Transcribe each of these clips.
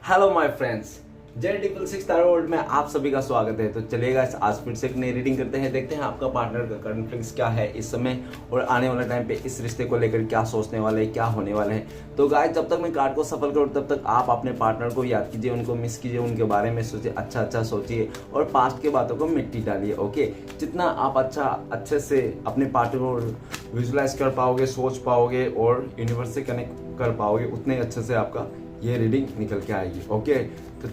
Hello my friends, J666 world में आप सभी का स्वागत है। तो चलिएगा आज फिर से एक नई रीडिंग करते हैं। देखते हैं आपका पार्टनर का करंट फीलिंग्स क्या है इस समय और आने वाले टाइम पे इस रिश्ते को लेकर क्या सोचने वाले हैं, क्या होने वाले हैं। तो गाइस, जब तक मैं कार्ड को सफल करूँ तब तक आप अपने पार्टनर को याद कीजिए, उनको मिस कीजिए, उनके बारे में सोचिए, अच्छा सोचिए और पास्ट के बातों को मिट्टी डालिए। ओके, जितना आप अच्छे से अपने पार्टनर को विजुलाइज कर पाओगे, सोच पाओगे और यूनिवर्स से कनेक्ट कर पाओगे, उतने अच्छे से आपका ये रीडिंग निकल के आएगी। ओके, तो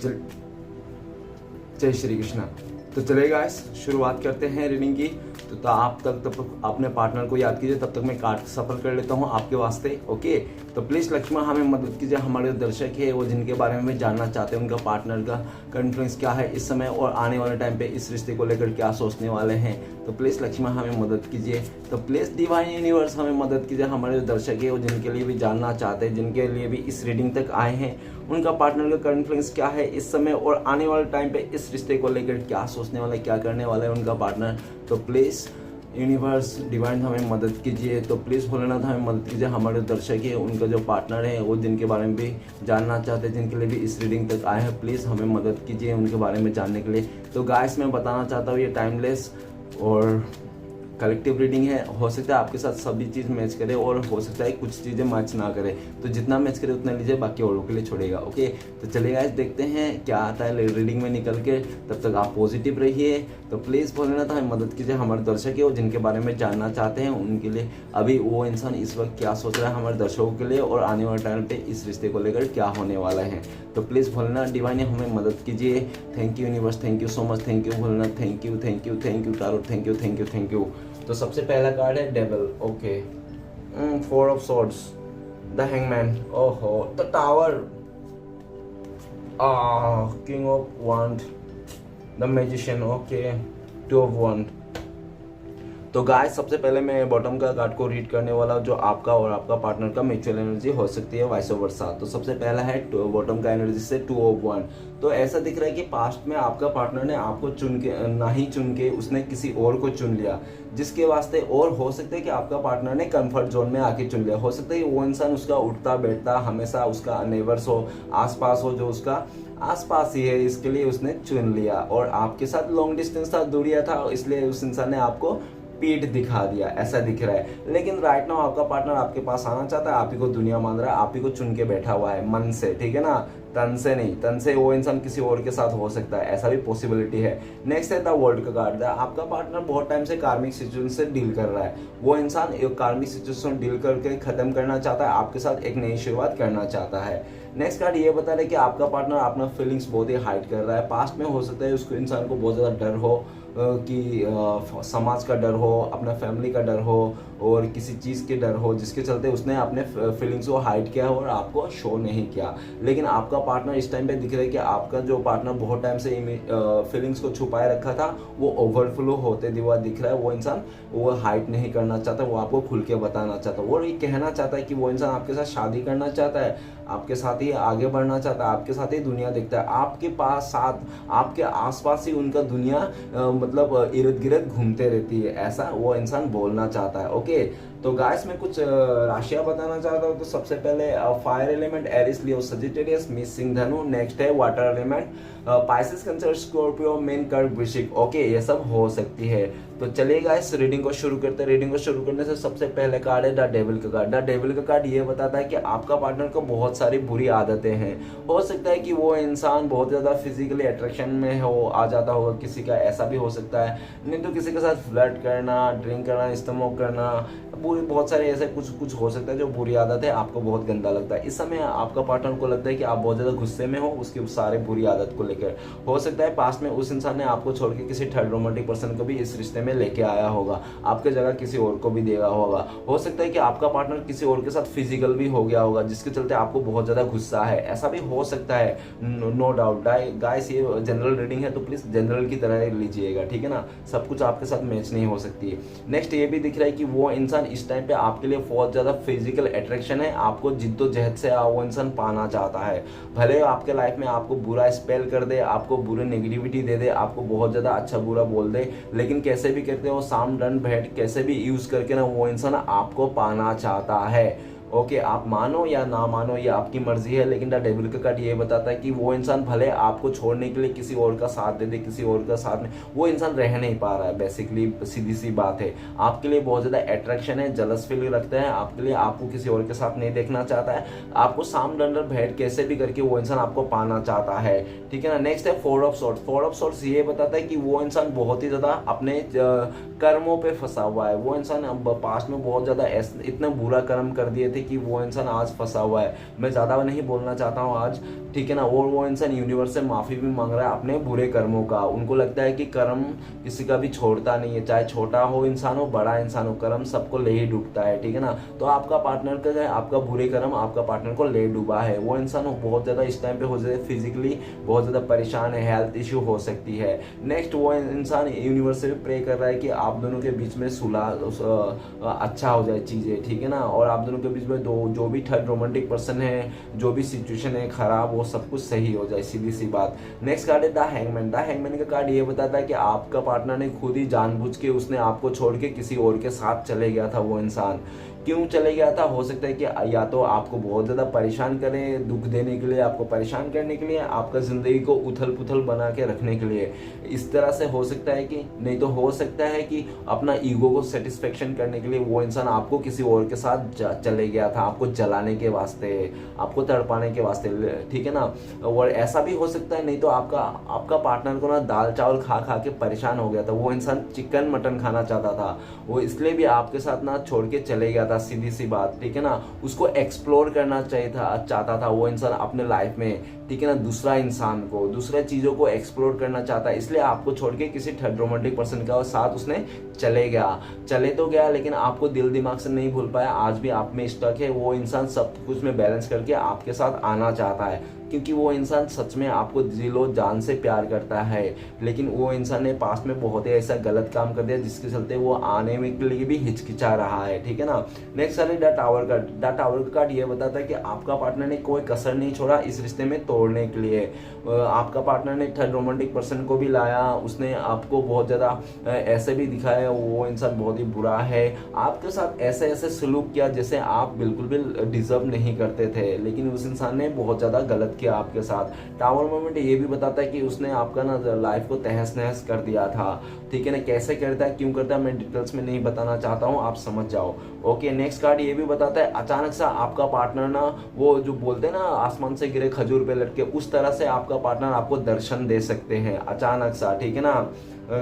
जय श्री कृष्णा। तो चलिए गाइस, शुरुआत करते हैं रीडिंग की। तो आप तब अपने पार्टनर को याद कीजिए, तब तक मैं कार्ड सफल कर लेता हूं आपके वास्ते। ओके, तो प्लीज़ लक्ष्मण हमें मदद कीजिए। हमारे दर्शक है वो जिनके बारे में जानना चाहते हैं, उनका पार्टनर का कॉन्फिडेंस क्या है इस समय और आने वाले टाइम पे इस रिश्ते को लेकर क्या सोचने वाले हैं। तो प्लीज़ लक्ष्मण हमें मदद कीजिए। तो प्लीज़ डिवाइन यूनिवर्स हमें मदद कीजिए। हमारे जो दर्शक है वो जिनके लिए भी जानना चाहते हैं, जिनके लिए भी इस रीडिंग तक आए हैं, उनका पार्टनर का कॉन्फिडेंस क्या है इस समय और आने वाले टाइम पे इस रिश्ते को लेकर क्या सोचने वाले, क्या करने वाला है उनका पार्टनर। तो प्लीज़ यूनिवर्स डिवाइन हमें मदद कीजिए। तो प्लीज़ भोलेनाथ हमें मदद कीजिए। हमारे दर्शक है उनका जो पार्टनर है वो जिनके बारे में भी जानना चाहते हैं, जिनके लिए भी इस रीडिंग तक आए हैं, प्लीज़ हमें मदद कीजिए उनके बारे में जानने के लिए। तो गाइस, मैं बताना चाहता हूँ ये टाइमलेस और कलेक्टिव रीडिंग है। हो सकता है आपके साथ सभी चीज़ मैच करे और हो सकता है कुछ चीज़ें मैच ना करे। तो जितना मैच करे उतना लीजिए, बाकी औरों के लिए छोड़ेगा। ओके, तो चलिए गाइस, देखते हैं क्या आता है रीडिंग में निकल के। तब तक आप पॉजिटिव रहिए। तो प्लीज़ भोलेनाथ हमें मदद कीजिए। हमारे दर्शक है वो जिनके बारे में जानना चाहते हैं, उनके लिए अभी वो इंसान इस वक्त क्या सोच रहा है हमारे दर्शकों के लिए और आने वाले टाइम पे इस रिश्ते को लेकर क्या होने वाला है। तो प्लीज़ भोलेनाथ डिवाइन हमें मदद कीजिए। Thank you universe, thank you so much, thank you Bholenath, thank you tarot, thank you. तो सबसे पहला कार्ड है devil. Okay, 4 of swords, the hangman, ओहो, the tower, king of wand, the magician, okay, 2 of wand. तो guys, सबसे पहले मैं bottom का कार्ड को रीड करने वाला जो आपका और आपका पार्टनर का म्यूचुअल एनर्जी हो सकती है वाइस वर्सा। तो सबसे पहला है बॉटम का एनर्जी से 2 ऑफ वांड। तो ऐसा दिख रहा है कि पास्ट में आपका पार्टनर ने आपको चुन के उसने किसी और को चुन लिया, जिसके वास्ते, और हो सकता है कि आपका पार्टनर ने कंफर्ट जोन में आके चुन लिया। हो सकता है कि वो इंसान उसका उठता बैठता हमेशा उसका नेबर्स हो, आसपास हो, जो उसका आसपास ही है, इसके लिए उसने चुन लिया। और आपके साथ लॉन्ग डिस्टेंस था, दूरिया था, इसलिए उस इंसान ने आपको पीठ दिखा दिया, ऐसा दिख रहा है। लेकिन राइट नाउ आपका पार्टनर आपके पास आना चाहता है, आप ही को दुनिया मान रहा है, आप ही को चुन के बैठा हुआ है मन से, ठीक है ना, तन से नहीं। तन से वो इंसान किसी और के साथ हो सकता है, ऐसा भी पॉसिबिलिटी है। नेक्स्ट है द वर्ल्ड का कार्ड। आपका पार्टनर बहुत टाइम से कार्मिक सिचुएशन से डील कर रहा है। वो इंसान एक कार्मिक सिचुएशन डील करके खत्म करना चाहता है, आपके साथ एक नई शुरुआत करना चाहता है। नेक्स्ट कार्ड ये बता रहा है कि आपका पार्टनर अपना फीलिंग्स बहुत ही हाइड कर रहा है। पास्ट में हो सकता है उसको इंसान को बहुत ज़्यादा डर हो कि समाज का डर हो, अपना फैमिली का डर हो और किसी चीज़ के डर हो, जिसके चलते उसने अपने फीलिंग्स को हाइड किया और आपको शो नहीं किया। लेकिन आपका पार्टनर इस टाइम पे दिख रहा है कि आपका जो पार्टनर बहुत टाइम से फीलिंग्स को छुपाए रखा था, वो ओवरफ्लो होते हुआ दिख रहा है। वो इंसान वो हाइड नहीं करना चाहता, वो आपको खुल के बताना चाहता है। वो ये कहना चाहता है कि वो इंसान आपके साथ शादी करना चाहता है, आपके साथ ही आगे बढ़ना चाहता है, आपके साथ ही दुनिया देखता है, आपके पास साथ आपके आसपास ही उनका दुनिया मतलब इर्द गिर्द घूमते रहती है, ऐसा वो इंसान बोलना चाहता है। ओके, तो गाइस, मैं कुछ राशियां बताना चाहता हूँ। तो सबसे पहले फायर एलिमेंट एरिस, लियो, सजिटेरियस, मेष, सिंह, धनु। नेक्स्ट है water element Pisces, cancer, Scorpio, mean, कर्क, वृश्चिक। ओके, ये सब हो सकती है। तो चलिए गाइस, रीडिंग को शुरू करते हैं। रीडिंग को शुरू करने से सबसे पहले कार्ड है द डेविल का कार्ड। द डेविल का कार्ड ये बताता है कि आपका पार्टनर को बहुत सारी बुरी आदतें हैं। हो सकता है कि वो इंसान बहुत ज़्यादा फिजिकली अट्रैक्शन में हो आ जाता होगा किसी का, ऐसा भी हो सकता है। नहीं तो किसी के साथ फ्लर्ट करना, ड्रिंक करना, स्मोक करना, बहुत सारे ऐसे कुछ हो सकता है जो बुरी आदत है, आपको बहुत गंदा लगता है। इस समय आपका पार्टनर को लगता है कि आप बहुत ज़्यादा गुस्से में हो उसकी उस सारे बुरी आदत को लेकर। हो सकता है पास्ट में उस इंसान ने आपको छोड़ के किसी थर्ड रोमांटिक पर्सन को भी इस रिश्ते में लेके आया होगा, आपके जगह किसी और को भी देगा होगा। हो सकता है कि आपका पार्टनर किसी और के साथ फिजिकल भी हो गया होगा, जिसके चलते आपको बहुत ज़्यादा गुस्सा है, ऐसा भी हो सकता है। नो डाउट गाइस, ये जनरल रीडिंग है, तो प्लीज़ जनरल की तरह लीजिएगा, ठीक है ना, सब कुछ आपके साथ मैच नहीं हो सकती है। नेक्स्ट ये भी दिख रहा है कि वो इंसान इस टाइम पे आपके लिए बहुत ज़्यादा फिजिकल अट्रैक्शन है, आपको जिद्दोजहद से वो इंसान पाना चाहता है। भले आपके लाइफ में आपको बुरा स्पेल कर दे, आपको बुरे नेगेटिविटी दे दे, आपको बहुत ज़्यादा अच्छा बुरा बोल दे, लेकिन कैसे भी करते हो साम डन भेंट कैसे भी यूज़ करके ना वो इंसान आपको पाना चाहता है। ओके, आप मानो या ना मानो ये आपकी मर्जी है, लेकिन द डेविल का कार्ड ये बताता है कि वो इंसान भले आपको छोड़ने के लिए किसी और का साथ दे दे, किसी और का साथ में, वो इंसान रह नहीं पा रहा है। बेसिकली सीधी सी बात है, आपके लिए बहुत ज्यादा अट्रैक्शन है, जलस फील रखता है आपके लिए, आपको किसी और के साथ नहीं देखना चाहता है, आपको साम दंडर भेंट कैसे भी करके वो इंसान आपको पाना चाहता है, ठीक है ना। नेक्स्ट है four of swords. Four of swords ये बताता है कि वो इंसान बहुत ही ज्यादा अपने कर्मों पे फंसा हुआ है। वो इंसान पास्ट में बहुत ज्यादा इतना बुरा कर्म कर दिए थे कि वो इंसान आज फंसा हुआ है। मैं ज्यादा नहीं बोलना चाहता हूँ आज, ठीक है ना। और वो इंसान यूनिवर्स से माफी भी मांग रहा है अपने बुरे कर्मों का। उनको लगता है कि कर्म किसी का भी छोड़ता नहीं है, चाहे छोटा हो इंसान हो, बड़ा इंसान हो, कर्म सबको ले ही डूबता है, ठीक है ना। तो आपका पार्टनर का है, आपका बुरे कर्म आपका पार्टनर को ले डूबा है। वो इंसान बहुत ज्यादा इस टाइम पे हो जाए फिजिकली बहुत ज्यादा परेशान है, हेल्थ इश्यू हो सकती है। नेक्स्ट वो इंसान यूनिवर्स से भी प्रे कर रहा है कि आप दोनों के बीच में सुलह अच्छा हो जाए चीजें, ठीक है ना। और आप दोनों के बीच में जो भी थर्ड रोमांटिक पर्सन है, जो भी सिचुएशन है खराब, वो सब कुछ सही हो जाए, सीधी सी बात। नेक्स्ट कार्ड है द हैंगमैन। द हैंगमैन का कार्ड ये बताता है कि आपका पार्टनर ने खुद ही जानबूझ के उसने आपको छोड़ के किसी और के साथ चले गया था। वो इंसान क्यों चले गया था, हो सकता है कि या तो आपको बहुत ज्यादा परेशान करें, दुख देने के लिए, आपको परेशान करने के लिए, आपका जिंदगी को उथल पुथल बना के रखने के लिए, इस तरह से हो सकता है कि नहीं तो हो सकता है कि अपना ईगो को सेटिस्फेक्शन करने के लिए वो इंसान आपको किसी और के साथ चले गया था, आपको जलाने के वास्ते, आपको तड़पाने के वास्ते, ठीक है ना। और ऐसा भी हो सकता है नहीं तो आपका पार्टनर को ना दाल चावल खा खा के परेशान हो गया था, वो इंसान चिकन मटन खाना चाहता था, वो इसलिए भी आपके साथ ना छोड़ के चले गया था, सीधी सी बात, ठीक है ना। उसको एक्सप्लोर करना चाहता था वो इंसान अपने लाइफ में, ठीक है ना। दूसरा इंसान को, दूसरे चीजों को एक्सप्लोर करना चाहता है, इसलिए आपको छोड़ के किसी थर्ड रोमांटिक पर्सन का साथ उसने चले तो गया, लेकिन आपको दिल दिमाग से नहीं भूल पाया, आज भी आप में स्टक है। वो इंसान सब कुछ में बैलेंस करके आपके साथ आना चाहता है, क्योंकि वो इंसान सच में आपको दिलो जान से प्यार करता है, लेकिन वो इंसान ने पास्ट में बहुत ही ऐसा गलत काम कर दिया जिसके चलते वो आने में के लिए भी हिचकिचा रहा है, ठीक है ना। नेक्स्ट है the tower card. The tower card ये बताता है कि आपका पार्टनर ने कोई कसर नहीं छोड़ा इस रिश्ते में तोड़ने के लिए। आपका पार्टनर ने थर्ड रोमांटिक पर्सन को भी लाया, उसने आपको बहुत ज्यादा ऐसे भी दिखाया वो इंसान बहुत ही बुरा है, आपके साथ ऐसे ऐसे सलूक किया जैसे आप बिल्कुल भी डिजर्व नहीं करते थे, लेकिन उस इंसान ने बहुत ज्यादा गलत किया आपके साथ। टावर मोमेंट ये भी बताता है कि उसने आपका ना लाइफ को तहस नहस कर दिया था, ठीक है ना। कैसे करता है, क्यों करता है, मैं डिटेल्स में नहीं बताना चाहता हूँ, आप समझ जाओ। ओके, नेक्स्ट कार्ड ये भी बताता है अचानक से आपका पार्टनर ना, वो जो बोलते हैं ना आसमान से गिरे खजूर पे लटके, उस तरह से आपका पार्टनर आपको दर्शन दे सकते हैं अचानक सा, ठीक है ना,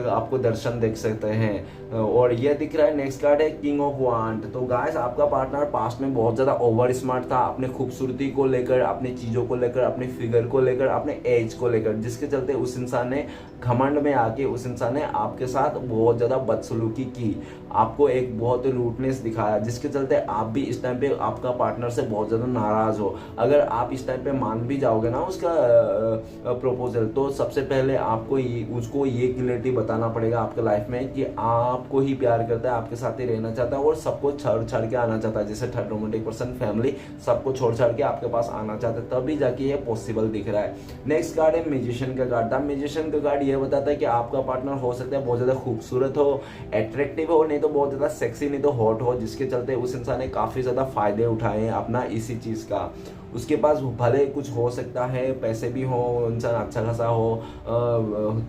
आपको दर्शन देख सकते हैं। और ये दिख रहा है नेक्स्ट कार्ड है किंग ऑफ वांड। तो गाइस आपका पार्टनर पास्ट में बहुत ज्यादा ओवर स्मार्ट था, अपने खूबसूरती को लेकर, अपनी चीजों को लेकर, अपने फिगर को लेकर, अपने एज को लेकर, जिसके चलते उस इंसान ने घमंड में आके उस इंसान ने आपके साथ बहुत ज्यादा बदसलूकी की, आपको एक बहुत रूटनेस दिखाया, जिसके चलते आप भी इस टाइम पे आपका पार्टनर से बहुत ज्यादा नाराज हो। अगर आप इस टाइम पे मान भी जाओगे ना उसका प्रपोजल, तो सबसे पहले आपको उसको ये क्लियरिटी बताना पड़ेगा आपके लाइफ में कि आपको ही प्यार करता है, आपके साथ ही रहना चाहता है और सबको छोड़ छाड़ के आना चाहता है, जैसे थर्ड रोमांटिक पर्सन, फैमिली, सबको छोड़ छाड़ के आपके पास आना चाहता है, तभी जाके ये पॉसिबल दिख रहा है। नेक्स्ट कार्ड है म्यूजिशियन का कार्ड। द म्यूजिशियन का कार्ड ये बताता है कि आपका पार्टनर हो सकता है बहुत ज्यादा खूबसूरत हो, अट्रैक्टिव हो, नहीं तो बहुत ज्यादा सेक्सी, नहीं तो हॉट हो, जिसके चलते उस इंसान ने काफी ज्यादा फायदे उठाए हैं अपना इसी चीज का। उसके पास भले कुछ हो सकता है, पैसे भी हो, इंसान अच्छा खासा हो,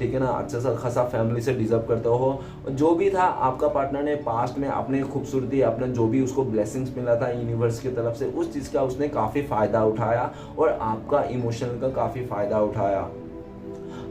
ठीक है ना, अच्छा खासा फैमिली से डिजर्व करते हो, जो भी था आपका पार्टनर ने पास्ट में अपने खूबसूरती, अपने जो भी उसको ब्लेसिंग्स मिला था यूनिवर्स की तरफ से, उस चीज़ का उसने काफ़ी फ़ायदा उठाया और आपका इमोशनल का काफ़ी फ़ायदा उठाया।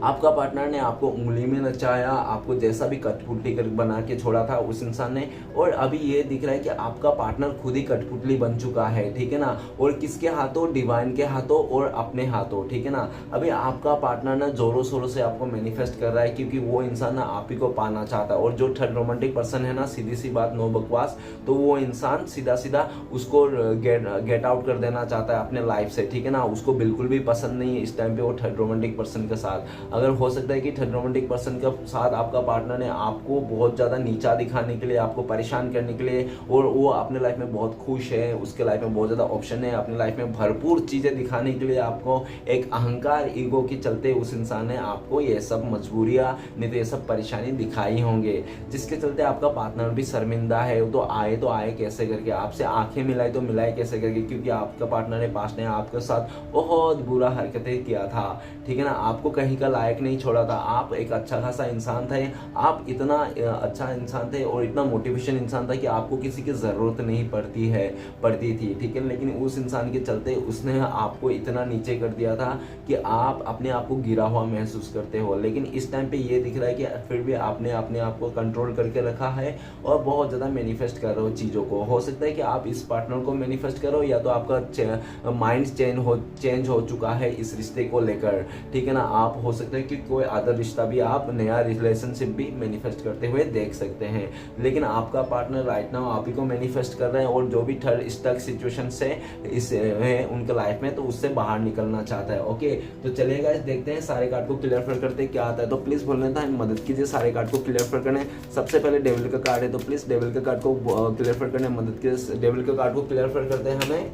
आपका पार्टनर ने आपको उंगली में नचाया, आपको जैसा भी कठपुतली कर बना के छोड़ा था उस इंसान ने, और अभी ये दिख रहा है कि आपका पार्टनर खुद ही कठपुतली बन चुका है, ठीक है ना। और किसके हाथों, डिवाइन के हाथों और अपने हाथों, ठीक है ना। अभी आपका पार्टनर ना जोरों शोरों से आपको मैनिफेस्ट कर रहा है, क्योंकि वो इंसान ना आप ही को पाना चाहता है। और जो थर्ड रोमांटिक पर्सन है ना, सीधी सी बात, नो बकवास, तो वो इंसान सीधा सीधा उसको गेट आउट कर देना चाहता है अपने लाइफ से, ठीक है ना। उसको बिल्कुल भी पसंद नहीं है इस टाइम पे वो थर्ड रोमांटिक पर्सन के साथ। अगर हो सकता है कि थर्ड रोमांटिक पर्सन के साथ आपका पार्टनर ने आपको बहुत ज़्यादा नीचा दिखाने के लिए, आपको परेशान करने के लिए, और वो अपने लाइफ में बहुत खुश है, उसके लाइफ में बहुत ज़्यादा ऑप्शन है, अपने लाइफ में भरपूर चीज़ें दिखाने के लिए आपको एक अहंकार ईगो के चलते उस इंसान ने आपको ये सब मजबूरियाँ नहीं तो ये सब परेशानी दिखाई होंगे, जिसके चलते आपका पार्टनर भी शर्मिंदा है। तो आए कैसे करके, आपसे आंखें मिलाई तो मिलाई कैसे करके, क्योंकि आपका पार्टनर ने पास्ट में आपके साथ बहुत बुरा हरकतें किया था, ठीक है ना, आपको कहीं का लायक नहीं छोड़ा था। आप एक अच्छा खासा इंसान थे, आप इतना अच्छा इंसान थे और इतना मोटिवेशन इंसान था कि आपको किसी की ज़रूरत नहीं पड़ती थी, ठीक है। लेकिन उस इंसान के चलते उसने आपको इतना नीचे कर दिया था कि आप अपने आप को गिरा हुआ महसूस करते हो। लेकिन इस टाइम पे ये दिख रहा है कि फिर भी आपने अपने आप को कंट्रोल करके रखा है और बहुत ज़्यादा मैनिफेस्ट कर रहे हो चीज़ों को। हो सकता है कि आप इस पार्टनर को मैनिफेस्ट करो, या तो आपका माइंड चेंज हो चुका है इस रिश्ते को लेकर, ठीक है ना। आप हो सकता है कि कोई अदर रिश्ता भी, आप नया रिलेशनशिप भी मैनिफेस्ट करते हुए देख सकते हैं। लेकिन आपका पार्टनर राइट नाउ आप ही को मैनिफेस्ट कर रहे हैं, और जो भी थर्ड स्टक सिचुएशन से इस है उनके लाइफ में, तो उससे बाहर निकलना चाहता है। ओके, तो चलिए गाइस देखते हैं सारे कार्ड को क्लियर करते हैं क्या आता है। तो प्लीज बोलने था मदद कीजिए सारे कार्ड को क्लियर करने। सबसे पहले डेविल का कार्ड है, तो प्लीज डेविल के कार्ड को क्लियर करने मदद कीजिए। डेविल के कार्ड को क्लियर करते हैं हमें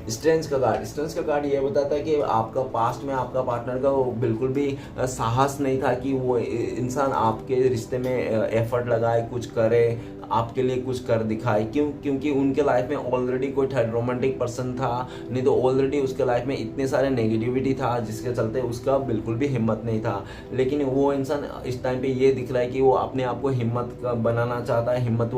स्ट्रेंज का कार्ड ये बताता है कि आपका पास्ट में आपका पार्टनर का बिल्कुल भी साहस नहीं था कि वो इंसान आपके रिश्ते में एफर्ट लगाए, कुछ करे, आपके लिए कुछ कर दिखाए। क्योंकि उनके लाइफ में ऑलरेडी कोई थर्ड रोमांटिक पर्सन था, नहीं तो ऑलरेडी उसके लाइफ में इतने सारे नेगेटिविटी था जिसके चलते उसका बिल्कुल भी हिम्मत नहीं था। लेकिन वो इंसान इस टाइम पे ये दिख रहा है कि वो अपने आप को हिम्मत बनाना चाहता है, हिम्मत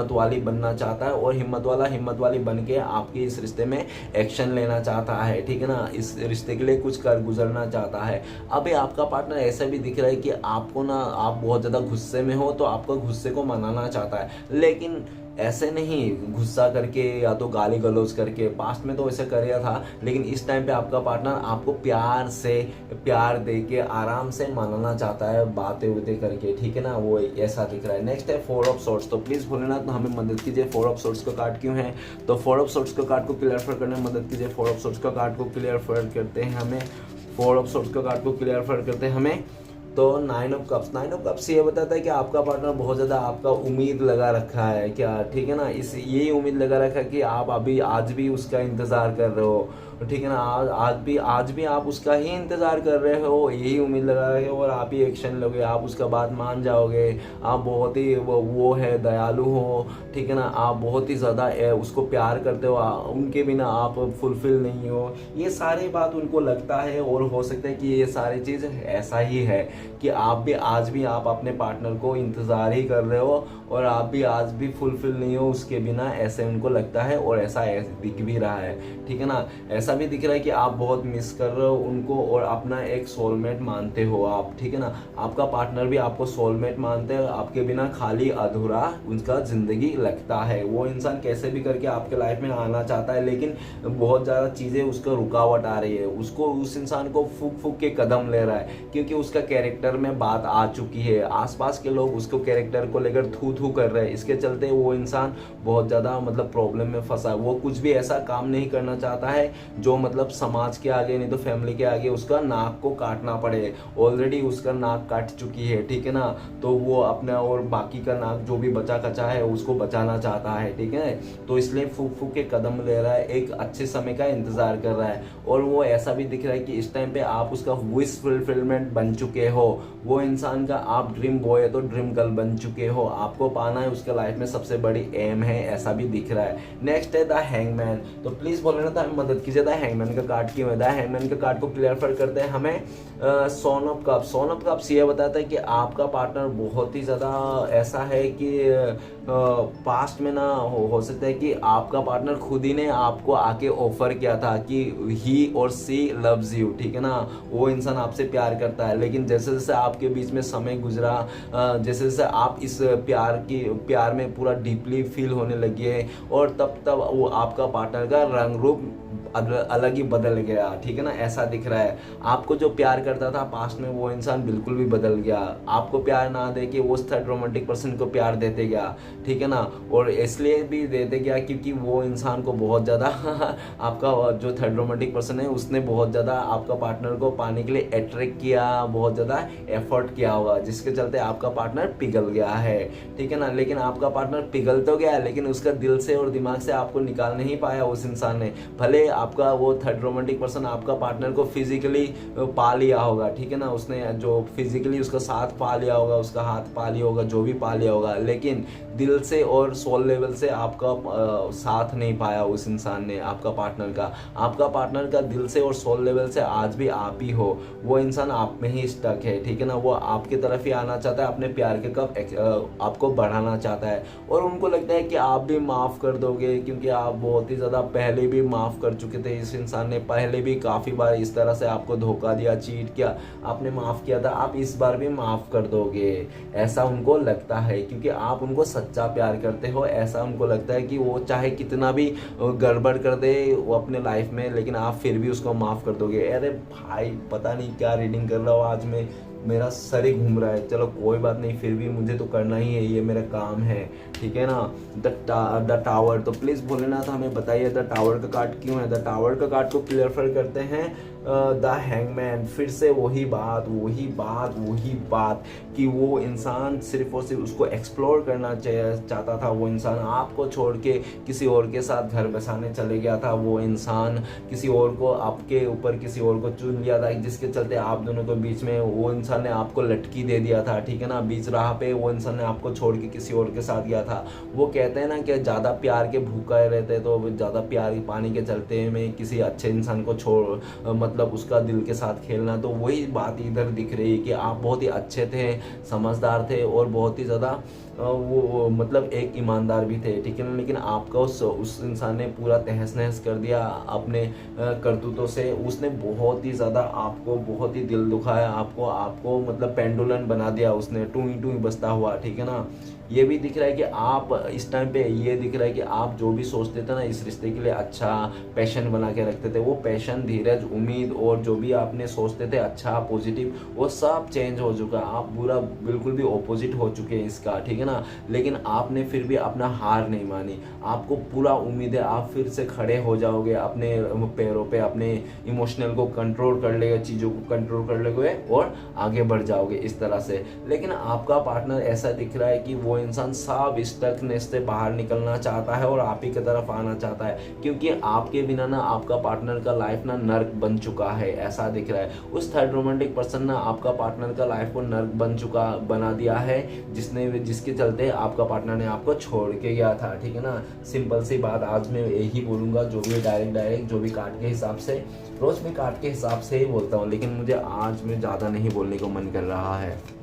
वाली बनना चाहता है, और हिम्मत वाली बन के आपके इस रिश्ते में एक्शन लेना चाहता है, ठीक है ना। इस रिश्ते के लिए कुछ कर गुजरना चाहता है। अभी आपका पार्टनर ऐसा भी दिख रहा है कि आपको ना, आप बहुत ज़्यादा गुस्से में हो, तो आपका गुस्से को मनाना चाहता है, लेकिन ऐसे नहीं गुस्सा करके या तो गाली गलौज करके। पास्ट में तो ऐसा कर रहा था, लेकिन इस टाइम पे आपका पार्टनर आपको प्यार दे के आराम से मनाना चाहता है, बातें उतें करके, ठीक है ना। वो ऐसा दिख रहा है। नेक्स्ट है 4 ऑफ सोर्ड्स। तो प्लीज़ भोलेनाथ तो हमें मदद कीजिए, 4 ऑफ सोर्ड्स का कार्ड क्यों है। तो 4 ऑफ सोर्ड्स का कार्ड को क्लियर करने में मदद कीजिए। 4 ऑफ सोर्ड्स का कार्ड को क्लियर करते हैं हमें, 4 ऑफ सोर्ड्स का कार्ड को क्लियर करते हैं हमें। तो 9 ऑफ कप्स ये बताता है कि आपका पार्टनर बहुत ज़्यादा आपका उम्मीद लगा रखा है क्या, ठीक है ना। यही उम्मीद लगा रखा है कि आप अभी आज भी उसका इंतज़ार कर रहे हो, ठीक है ना। आज भी आप उसका ही इंतज़ार कर रहे हो, यही उम्मीद लगा रहे हो, और आप ही एक्शन लोगे, आप उसका बात मान जाओगे। आप बहुत ही वो है दयालु हो, ठीक है ना। आप बहुत ही ज़्यादा उसको प्यार करते हो, उनके बिना आप फुलफिल नहीं हो। ये सारी बात उनको लगता है, और हो सकता है कि ये सारी चीज़ ऐसा ही है कि आज भी आप अपने पार्टनर को इंतज़ार ही कर रहे हो, और आप भी आज भी फुलफिल नहीं हो उसके बिना, ऐसे उनको लगता है, और ऐसा दिख भी रहा है, ठीक है ना। ऐसा भी दिख रहा है कि आप बहुत मिस कर रहे हो उनको, और अपना एक सोलमेट मानते हो आप, ठीक है ना। आपका पार्टनर भी आपको सोलमेट मानते हैं, आपके बिना खाली अधूरा उनका जिंदगी लगता है। वो इंसान कैसे भी करके आपके लाइफ में आना चाहता है, लेकिन बहुत ज़्यादा चीज़ें उसको रुकावट आ रही है, उस इंसान को फूक के कदम ले रहा है, क्योंकि उसका कैरेक्टर में बात आ चुकी है। आसपास के लोग उसको कैरेक्टर को लेकर थू कर रहे हैं, इसके चलते वो इंसान बहुत ज़्यादा मतलब प्रॉब्लम में फंसा है। वो कुछ भी ऐसा काम नहीं करना चाहता है जो मतलब समाज के आगे, नहीं तो फैमिली के आगे उसका नाक को काटना पड़े। ऑलरेडी उसका नाक काट चुकी है, ठीक है ना। तो वो अपना और बाकी का नाक जो भी बचा कचा है उसको बचाना चाहता है, ठीक है। तो इसलिए फूक के कदम ले रहा है, एक अच्छे समय का इंतजार कर रहा है। और वो ऐसा भी दिख रहा है कि इस टाइम पे आप उसका विश फुलफिलमेंट बन चुके हो। वो इंसान का आप ड्रीम बॉय है तो ड्रीम गर्ल बन चुके हो, आपको पाना है उसके लाइफ में सबसे बड़ी एम है, ऐसा भी दिख रहा है। नेक्स्ट है द हैंगमैन। तो प्लीज बोलना था मदद कीजिए, द हैंगमैन का कार्ड क्यों है। द हैंगमैन का कार्ड को क्लियर करते हैं हमें सोन ऑफ कप्स ये बताता है कि आपका पार्टनर बहुत ही ज़्यादा ऐसा है कि पास्ट में ना हो सकता है कि आपका पार्टनर खुद ही ने आपको आके ऑफर किया था कि ही और सी लव्स यू, ठीक है ना। वो इंसान आपसे प्यार करता है, लेकिन जैसे जैसे आपके बीच में समय गुजरा, जैसे जैसे आप इस प्यार में पूरा डीपली फील होने लगे, और तब वो आपका पार्टनर का रंग रूप अलग ही बदल गया, ठीक है ना, ऐसा दिख रहा है। आपको जो प्यार करता था पास्ट में वो इंसान बिल्कुल भी बदल गया, आपको प्यार ना दे के वो थर्ड रोमांटिक पर्सन को प्यार देते गया, ठीक है ना, और इसलिए भी देते गया क्योंकि वो इंसान को बहुत ज़्यादा आपका जो थर्ड रोमांटिक पर्सन है उसने बहुत ज़्यादा आपका पार्टनर को पाने के लिए अट्रैक्ट किया, बहुत ज़्यादा एफर्ट किया होगा, जिसके चलते आपका पार्टनर पिघल गया है, ठीक है ना। लेकिन आपका पार्टनर पिघल तो गया लेकिन उसका दिल से और दिमाग से आपको निकाल नहीं पाया उस इंसान ने। भले आपका वो थर्ड रोमांटिक पर्सन आपका पार्टनर को फिजिकली पा लिया होगा, ठीक है ना, उसने जो फिजिकली उसका साथ पा लिया होगा, उसका हाथ पा लिया होगा, जो भी पा लिया होगा, लेकिन दिल से और सोल लेवल से आपका साथ नहीं पाया उस इंसान ने आपका पार्टनर का। आपका पार्टनर का दिल से और सोल लेवल से आज भी आप ही हो, वो इंसान आप में ही स्टक है, ठीक है ना, वो आपकी तरफ ही आना चाहता है, अपने प्यार के कप आपको बढ़ाना चाहता है, और उनको लगता है कि आप भी माफ़ कर दोगे क्योंकि आप बहुत ही ज़्यादा पहले भी माफ़ कर चुके थे। इस इंसान ने पहले भी काफ़ी बार इस तरह से आपको धोखा दिया, चीट किया, आपने माफ़ किया था, आप इस बार भी माफ़ कर दोगे, ऐसा उनको लगता है क्योंकि आप उनको सच्चा प्यार करते हो। ऐसा उनको लगता है कि वो चाहे कितना भी गड़बड़ कर दे वो अपने लाइफ में, लेकिन आप फिर भी उसको माफ़ कर दोगे। अरे भाई पता नहीं क्या रीडिंग कर रहा हूँ आज मैं, मेरा सर ही घूम रहा है। चलो कोई बात नहीं, फिर भी मुझे तो करना ही है, ये मेरा काम है, ठीक है ना। द टावर, तो प्लीज़ भोलेनाथ हमें बताइए द टावर का कार्ड क्यों है। द टावर का कार्ड को क्लियर करते हैं द हैंगमैन। फिर से वही बात कि वो इंसान सिर्फ और सिर्फ उसको एक्सप्लोर करना चाहता था। वो इंसान आपको छोड़ के किसी और के साथ घर बसाने चले गया था। वो इंसान किसी और को, आपके ऊपर किसी और को चुन लिया था, जिसके चलते आप दोनों के बीच में वो इंसान ने आपको लटकी दे दिया था, ठीक है ना। बीच राह पे वो इंसान ने आपको छोड़ के किसी और के साथ गया था। वो कहते हैं ना कि ज़्यादा प्यार के भूखा रहते तो ज़्यादा प्यार पाने के चलते में किसी अच्छे इंसान को छोड़ मतलब उसका दिल के साथ खेलना। तो वही बात इधर दिख रही है कि आप बहुत ही अच्छे थे, समझदार थे और बहुत ही ज़्यादा वो मतलब एक ईमानदार भी थे, ठीक है ना। लेकिन आपका उस इंसान ने पूरा तहस नहस कर दिया अपने करतूतों से। उसने बहुत ही ज़्यादा आपको बहुत ही दिल दुखाया, आपको मतलब पेंडुलन बना दिया उसने, टूई टूई बजता हुआ, ठीक है ना। ये भी दिख रहा है कि आप इस टाइम पे ये दिख रहा है कि आप जो भी सोचते थे ना इस रिश्ते के लिए अच्छा पैशन बना के रखते थे, वो पैशन, धीरज, उम्मीद और जो भी आपने सोचते थे अच्छा पॉजिटिव, वो सब चेंज हो चुका। आप बुरा बिल्कुल भी ऑपोजिट हो चुके हैं इसका, ठीक है ना। लेकिन आपने फिर भी अपना हार नहीं मानी, आपको पूरा उम्मीद है आप फिर से खड़े हो जाओगे अपने पैरों पे, अपने इमोशनल को कंट्रोल कर लेगा, चीज़ों को कंट्रोल कर लेगे और आगे बढ़ जाओगे इस तरह से। लेकिन आपका पार्टनर ऐसा दिख रहा है कि वो इंसान सब स्टकनेस से बाहर निकलना चाहता है और आप ही की तरफ आना चाहता है, क्योंकि आपके बिना ना आपका पार्टनर का लाइफ ना नर्क बन चुका है, ऐसा दिख रहा है। उस थर्ड रोमांटिक पर्सन ना आपका पार्टनर का लाइफ को नर्क बना दिया है, जिसके चलते आपका पार्टनर ने आपको छोड़ के गया था, ठीक है ना। सिंपल सी बात आज मैं यही बोलूँगा, जो भी डायरेक्ट जो भी कार्ड के हिसाब से, रोज मैं कार्ड के हिसाब से ही बोलता हूँ, लेकिन मुझे आज में ज़्यादा नहीं बोलने को मन कर रहा है।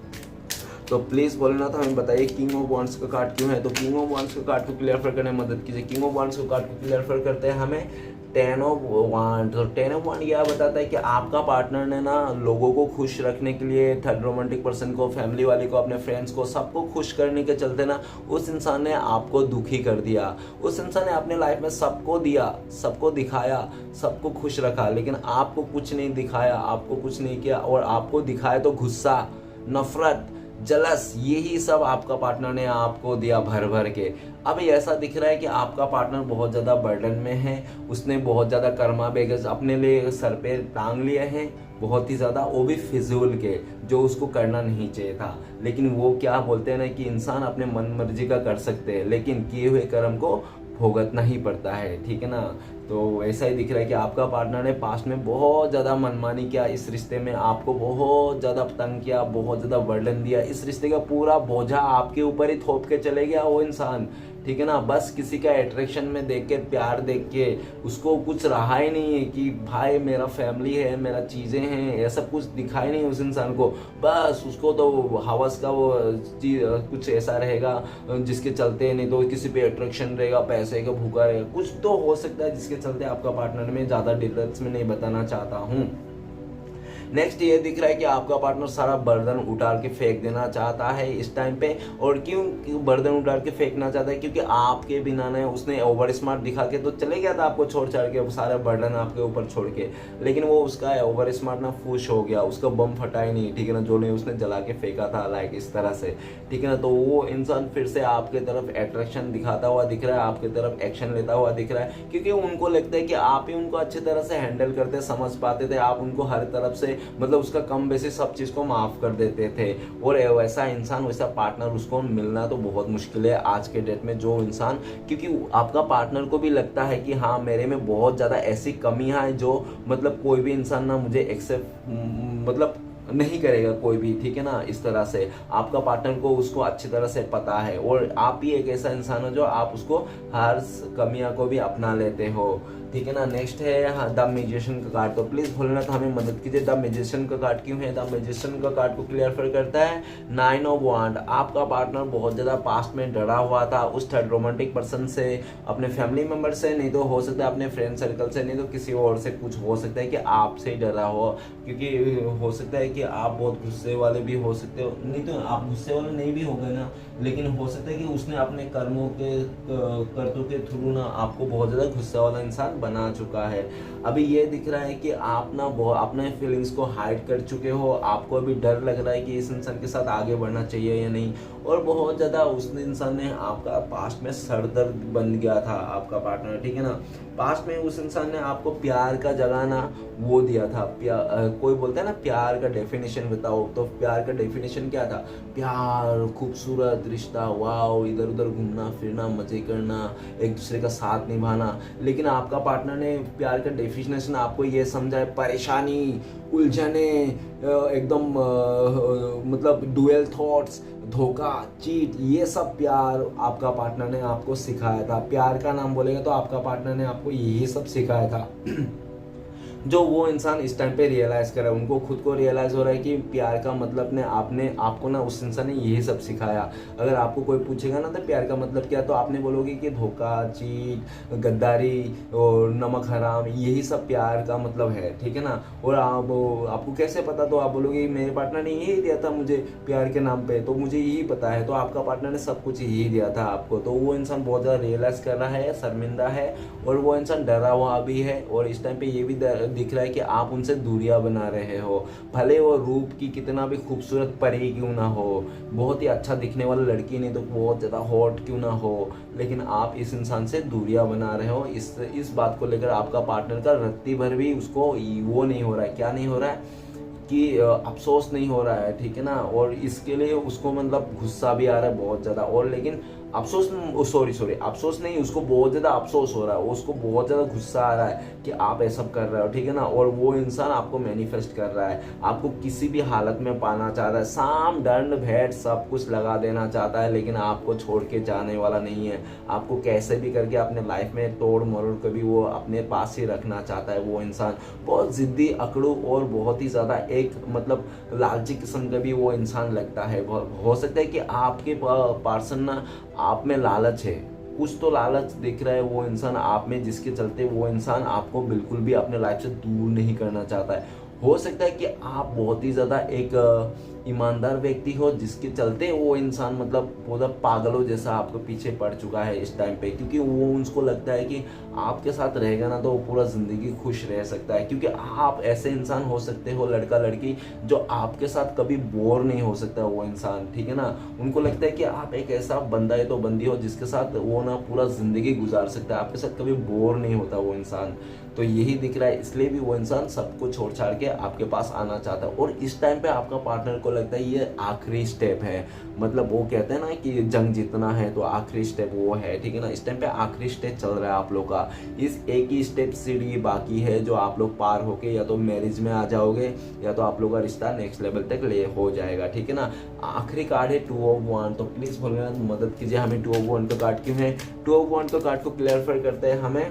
तो प्लीज़ बोलना था, हमें बताइए किंग ऑफ वांड्स का कार्ड क्यों है। तो किंग ऑफ वांड्स का कार्ड को क्लियर करने में मदद कीजिए। किंग ऑफ वांड्स का कार्ड को क्लियर करते हैं हमें टेन ऑफ वांड। तो टेन ऑफ वांड यह बताता है कि आपका पार्टनर ने ना लोगों को खुश रखने के लिए, थर्ड रोमांटिक पर्सन को, फैमिली वाले को, अपने फ्रेंड्स को, सबको खुश करने के चलते ना उस इंसान ने आपको दुखी कर दिया। उस इंसान ने अपने लाइफ में सबको दिया, सबको दिखाया, सबको खुश रखा, लेकिन आपको कुछ नहीं दिखाया, आपको कुछ नहीं किया, और आपको दिखाया तो गुस्सा, नफरत, जलस, यही सब आपका पार्टनर ने आपको दिया भर भर के। अब ऐसा दिख रहा है कि आपका पार्टनर बहुत ज़्यादा बर्डन में है, उसने बहुत ज़्यादा कर्मा बेगस अपने लिए सर पे टांग लिए हैं, बहुत ही ज़्यादा, वो भी फिजूल के, जो उसको करना नहीं चाहिए था। लेकिन वो क्या बोलते हैं ना कि इंसान अपने मन मर्जी का कर सकते हैं, लेकिन किए हुए कर्म को भुगतना ही पड़ता है, ठीक है ना। तो ऐसा ही दिख रहा है कि आपका पार्टनर ने पास्ट में बहुत ज़्यादा मनमानी किया इस रिश्ते में, आपको बहुत ज़्यादा तंग किया, बहुत ज़्यादा बर्डन दिया, इस रिश्ते का पूरा बोझा आपके ऊपर ही थोप के चले गया वो इंसान, ठीक है ना। बस किसी का अट्रैक्शन में देख के, प्यार देख के उसको कुछ रहा ही नहीं है कि भाई मेरा फैमिली है, मेरा चीज़ें हैं, ये सब कुछ दिखाई नहीं उस इंसान को। बस उसको तो हवस का वो चीज कुछ ऐसा रहेगा जिसके चलते, नहीं तो किसी पे अट्रैक्शन रहेगा, पैसे का भूखा रहेगा, कुछ तो हो सकता है जिसके चलते आपका पार्टनर में ज़्यादा डिटेल्स में नहीं बताना चाहता हूँ। नेक्स्ट ये दिख रहा है कि आपका पार्टनर सारा बर्तन उतार के फेंक देना चाहता है इस टाइम पे। और क्यों बर्तन उतार के फेंकना चाहता है? क्योंकि आपके बिना ने उसने ओवर स्मार्ट दिखा के तो चले गया था आपको छोड़ छाड़ के, सारे बर्तन आपके ऊपर छोड़ के, लेकिन वो उसका ओवर स्मार्ट ना फुश हो गया, उसका बम फटा ही नहीं, ठीक है ना, जो नहीं उसने जला के फेंका था, लाइक इस तरह से, ठीक है ना। तो वो इंसान फिर से आपके तरफ अट्रैक्शन दिखाता हुआ दिख रहा है, आपके तरफ एक्शन लेता हुआ दिख रहा है, क्योंकि उनको लगता है कि आप ही उनको अच्छी तरह से हैंडल करते, समझ पाते थे, आप उनको हर तरफ से मतलब उसका कम बेसी सब चीज़ को माफ़ कर देते थे। और वैसा इंसान, वैसा पार्टनर उसको मिलना तो बहुत मुश्किल है आज के डेट में, जो इंसान, क्योंकि आपका पार्टनर को भी लगता है कि हाँ मेरे में बहुत ज़्यादा ऐसी कमियां हैं जो मतलब कोई भी इंसान ना मुझे एक्सेप्ट मतलब नहीं करेगा कोई भी, ठीक है ना। इस तरह से आपका पार्टनर को उसको अच्छी तरह से पता है, और आप ही एक ऐसा इंसान हो जो आप उसको हर कमियां को भी अपना लेते हो, ठीक है ना। नेक्स्ट है द म्यूजिशियन का कार्ड। तो प्लीज भोलेनाथ हमें मदद कीजिए, द म्यूजिशियन का कार्ड क्यों है? द म्यूजिशियन का कार्ड को क्लियर करता है 9 ऑफ वांड। आपका पार्टनर बहुत ज्यादा पास्ट में डरा हुआ था उस थर्ड रोमांटिक पर्सन से, अपने फैमिली मेंबर से, नहीं तो हो सकता है अपने फ्रेंड सर्कल से, नहीं तो किसी और से, कुछ हो सकता है कि आपसे ही डरा हो, क्योंकि हो सकता है कि आप बहुत गुस्से वाले भी हो सकते हो, नहीं तो आप गुस्से वाले नहीं भी हो गए ना, लेकिन हो सकता है कि उसने अपने कर्मों के करतों के थ्रू ना आपको बहुत ज्यादा गुस्सा वाला इंसान बना चुका है। अभी ये दिख रहा है कि आप ना बहुत अपने फीलिंग्स को हाइड कर चुके हो, आपको अभी डर लग रहा है कि इस इंसान के साथ आगे बढ़ना चाहिए या नहीं, और बहुत ज़्यादा उस इंसान ने आपका पास्ट में सरदर्द बन गया था आपका पार्टनर, ठीक है ना। पास्ट में उस इंसान ने आपको प्यार का जगह ना वो दिया था, कोई बोलता है ना प्यार का डेफिनेशन बताओ, तो प्यार का डेफिनेशन क्या था? प्यार, खूबसूरत रिश्ता, वाओ, इधर उधर घूमना फिरना, मजे करना, एक दूसरे का साथ निभाना। लेकिन आपका पार्टनर ने प्यार का डेफिनेशन आपको ये समझा है परेशानी, उलझने, एकदम मतलब डुअल थॉट्स, धोखा, चीट, ये सब प्यार आपका पार्टनर ने आपको सिखाया था। प्यार का नाम बोलेगा तो आपका पार्टनर ने आपको यही सब सिखाया था जो वो इंसान इस टाइम पे रियलाइज कर रहा है, उनको खुद को रियलाइज हो रहा है कि प्यार का मतलब ने आपने आपको ना उस इंसान ने यही सब सिखाया। अगर आपको कोई पूछेगा ना तो प्यार का मतलब क्या, तो आपने बोलोगे कि धोखा, चीट, गद्दारी और नमक हराम, यही सब प्यार का मतलब है, ठीक है ना। और आपको कैसे पता? तो आप बोलोगे मेरे पार्टनर ने यही दिया था मुझे प्यार के नाम पे, तो मुझे यही पता है। तो आपका पार्टनर ने सब कुछ यही दिया था आपको। तो वो इंसान बहुत ज़्यादा रियलाइज कर रहा है, शर्मिंदा है, और वो इंसान डरा हुआ भी है, और इस टाइम पे ये भी दिख रहा है कि आप उनसे दूरियां बना रहे हो। भले वो रूप की कितना भी खूबसूरत परी क्यों ना हो, बहुत ही अच्छा दिखने वाला लड़की, नहीं तो बहुत ज़्यादा हॉट क्यों ना हो, लेकिन आप इस इंसान से दूरियां बना रहे हो। इस बात को लेकर आपका पार्टनर का रत्ती भर भी उसको वो नहीं हो रहा है, क्या नहीं हो रहा है कि अफसोस नहीं हो रहा है, ठीक है ना। और इसके लिए उसको मतलब गुस्सा भी आ रहा है बहुत ज़्यादा, और लेकिन अफसोस सॉरी अफसोस नहीं, उसको बहुत ज़्यादा अफसोस हो रहा है, उसको बहुत ज़्यादा गुस्सा आ रहा है कि आप ऐसा कर रहे हो, ठीक है ना। और वो इंसान आपको मैनिफेस्ट कर रहा है, आपको किसी भी हालत में पाना चाहता है, साम दंड भेंट सब कुछ लगा देना चाहता है, लेकिन आपको छोड़ के जाने वाला नहीं है। आपको कैसे भी करके अपने लाइफ में तोड़ मरोड़ कर भी वो अपने पास ही रखना चाहता है। वो इंसान बहुत जिद्दी, अकड़ू और बहुत ही ज़्यादा एक मतलब लालची किस्म का भी वो इंसान लगता है। हो सकता है कि आपके पर्सन ना आप में लालच है, कुछ तो लालच दिख रहा है वो इंसान आप में, जिसके चलते वो इंसान आपको बिल्कुल भी अपने लाइफ से दूर नहीं करना चाहता है। हो सकता है कि आप बहुत ही ज़्यादा एक ईमानदार व्यक्ति हो, जिसके चलते वो इंसान मतलब पूरा पागलों जैसा आपको पीछे पड़ चुका है इस टाइम पे, क्योंकि वो उनको लगता है कि आपके साथ रहेगा ना तो वो पूरा ज़िंदगी खुश रह सकता है, क्योंकि आप ऐसे इंसान हो सकते हो, लड़का लड़की, जो आपके साथ कभी बोर नहीं हो सकता वो इंसान, ठीक है ना। उनको लगता है कि आप एक ऐसा बंदा है तो बंदी हो जिसके साथ वो ना पूरा ज़िंदगी गुजार सकता है, आपके साथ कभी बोर नहीं होता वो इंसान। तो यही दिख रहा है, इसलिए भी वो इंसान सब कुछ छोड़ छाड़ के आपके पास आना चाहता है। और इस टाइम पे आपका पार्टनर को लगता है ये आखिरी स्टेप है, मतलब वो कहते हैं ना कि जंग जीतना है तो आखिरी स्टेप वो है, ठीक है ना। इस टाइम पे आखिरी स्टेप चल रहा है आप लोग का, इस एक ही स्टेप सीढ़ी बाकी है जो आप लोग पार होके या तो मैरिज में आ जाओगे या तो आप लोग का रिश्ता नेक्स्ट लेवल तक ले हो जाएगा, ठीक है ना। आखिरी कार्ड है 2 ऑफ वांड। तो प्लीज भोलेनाथ मदद कीजिए, हमें 2 ऑफ वांड का कार्ड क्यों है? 2 ऑफ वांड का कार्ड को क्लियर करते हैं हमें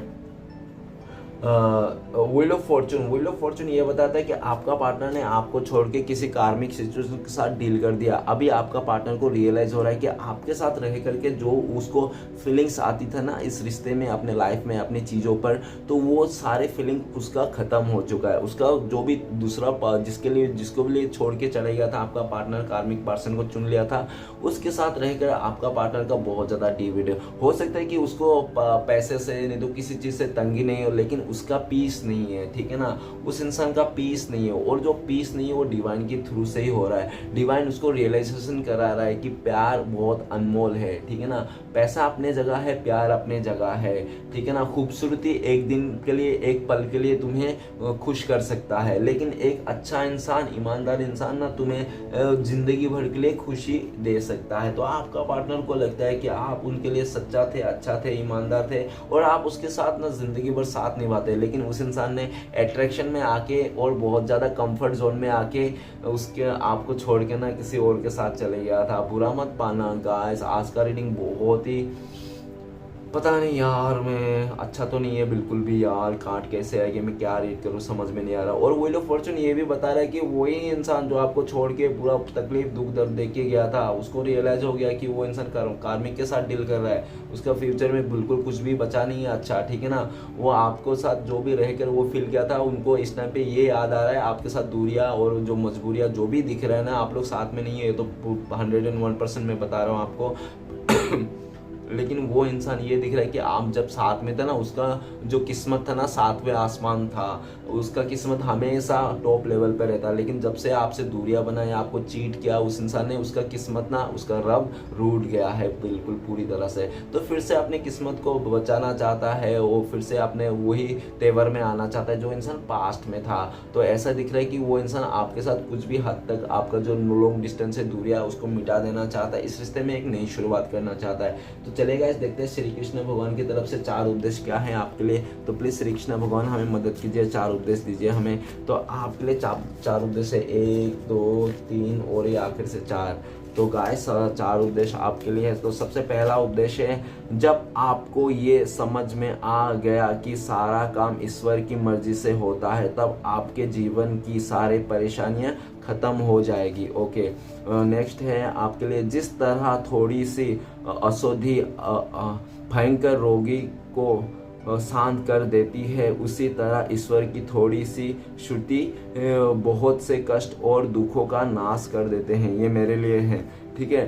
व्हील ऑफ फॉर्चून ये बताता है कि आपका पार्टनर ने आपको छोड़ के किसी कार्मिक सिचुएशन के साथ डील कर दिया। अभी आपका पार्टनर को रियलाइज हो रहा है कि आपके साथ रह करके जो उसको फीलिंग्स आती था ना इस रिश्ते में, अपने लाइफ में, अपनी चीज़ों पर, तो वो सारे फीलिंग उसका ख़त्म हो चुका है। उसका जो भी दूसरा जिसको भी छोड़ के चले गया था आपका पार्टनर, कार्मिक पर्सन को चुन लिया था, उसके साथ रहकर आपका पार्टनर का बहुत ज़्यादा डिविड हो सकता है कि उसको पैसे से नहीं तो किसी चीज़ से तंगी नहीं हो, लेकिन उसका पीस नहीं है, ठीक है ना, उस इंसान का पीस नहीं है। और जो पीस नहीं है वो डिवाइन के थ्रू से ही हो रहा है। डिवाइन उसको रियलाइजेशन करा रहा है कि प्यार बहुत अनमोल है, ठीक है ना, पैसा अपने जगह है, प्यार अपने जगह है, ठीक है ना, खूबसूरती एक दिन के लिए, एक पल के लिए तुम्हें खुश कर सकता है, लेकिन एक अच्छा इंसान, ईमानदार इंसान ना तुम्हें जिंदगी भर के लिए खुशी दे सकता है। तो आपका पार्टनर को लगता है कि आप उनके लिए सच्चा थे, अच्छा थे, ईमानदार थे, और आप उसके साथ ना जिंदगी भर साथ निभाते, लेकिन उस इंसान ने अट्रैक्शन में आके और बहुत ज़्यादा कंफर्ट जोन में आके उसके आपको छोड़ के ना किसी और के साथ चले गया था। बुरा मत पाना गाइस, आज का रीडिंग बहुत ही पता नहीं यार, मैं अच्छा तो नहीं है बिल्कुल भी यार, काट कैसे आएगी, मैं क्या रीड करूँ समझ में नहीं आ रहा। और व्हील ऑफ फॉर्चून ये भी बता रहा है कि वही इंसान जो आपको छोड़ के पूरा तकलीफ दुख दर्द देख के गया था, उसको रियलाइज हो गया कि वो इंसान कार्मिक के साथ डील कर रहा है, उसका फ्यूचर में बिल्कुल कुछ भी बचा नहीं है अच्छा, ठीक है ना। वो आपको साथ जो भी रह कर वो फील किया था, उनको इस टाइम पे ये याद आ रहा है, आपके साथ दूरियाँ और जो मजबूरियाँ जो भी दिख रहा है ना, आप लोग साथ में नहीं है, तो 101% मैं बता रहा हूँ आपको लेकिन वो इंसान ये दिख रहा है कि आप जब साथ में थे ना, उसका जो किस्मत था ना 7वें आसमान था, उसका किस्मत हमेशा टॉप लेवल पे रहता, लेकिन जब से आपसे दूरियां बनाई, आपको चीट किया उस इंसान ने, उसका किस्मत ना, उसका रब रूठ गया है बिल्कुल पूरी तरह से। तो फिर से अपनी किस्मत को बचाना चाहता है वो, फिर से अपने वही तेवर में आना चाहता है जो इंसान पास्ट में था। तो ऐसा दिख रहा है कि वो इंसान आपके साथ कुछ भी हद तक आपका जो लॉन्ग डिस्टेंस है, दूरियां, उसको मिटा देना चाहता है, इस रिश्ते में एक नई शुरुआत करना चाहता है। तो चलेगा, इस देखते हैं श्री कृष्ण भगवान की तरफ से 4 उपदेश क्या है आपके लिए। तो प्लीज श्री कृष्ण भगवान हमें मदद कीजिए, 4 उपदेश दीजिए हमें। तो आपके लिए 4 उपदेश है, 1 2 3 और ये आखिर से 4। तो गाइस 4 उपदेश आपके लिए है। तो सबसे पहला उपदेश है, जब आपको ये समझ में आ गया कि सारा काम ईश्वर की मर्जी से होता है, तब आपके जीवन की सारी परेशानियां खत्म हो जाएगी। ओके, नेक्स्ट है आपके लिए, जिस तरह थोड़ी सी अशुद्धि भयंकर रोगी को शांत कर देती है, उसी तरह ईश्वर की थोड़ी सी श्रुति बहुत से कष्ट और दुखों का नाश कर देते हैं। ये मेरे लिए है, ठीक है।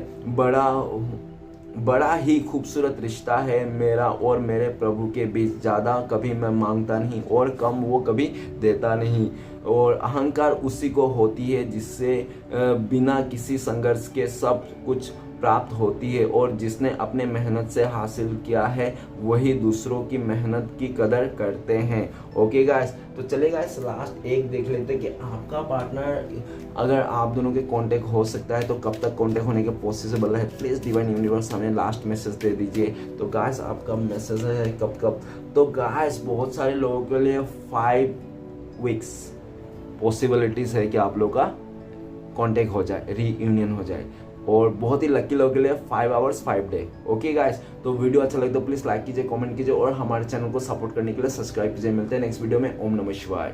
बड़ा ही खूबसूरत रिश्ता है मेरा और मेरे प्रभु के बीच, ज़्यादा कभी मैं मांगता नहीं और कम वो कभी देता नहीं। और अहंकार उसी को होती है जिससे बिना किसी संघर्ष के सब कुछ प्राप्त होती है, और जिसने अपने मेहनत से हासिल किया है वही दूसरों की मेहनत की कदर करते हैं। ओके गाइस, तो चले गाइस लास्ट एक देख लेते हैं कि आपका पार्टनर, अगर आप दोनों के कांटेक्ट हो सकता है तो कब तक कांटेक्ट होने के पॉसिबल है। प्लीज डिवाइन यूनिवर्स हमें लास्ट मैसेज दे दीजिए। तो गाइस आपका मैसेज है कब। तो गाइस बहुत सारे लोगों के लिए 5 वीक्स पॉसिबिलिटीज है कि आप लोग का कांटेक्ट हो जाए, रीयूनियन हो जाए, और बहुत ही लकी लोगों के लिए 5 आवर्स 5 डे। ओके गाइस, तो वीडियो अच्छा लगे तो प्लीज लाइक कीजिए, कमेंट कीजिए और हमारे चैनल को सपोर्ट करने के लिए सब्सक्राइब कीजिए। मिलते हैं नेक्स्ट वीडियो में। ओम नमः शिवाय।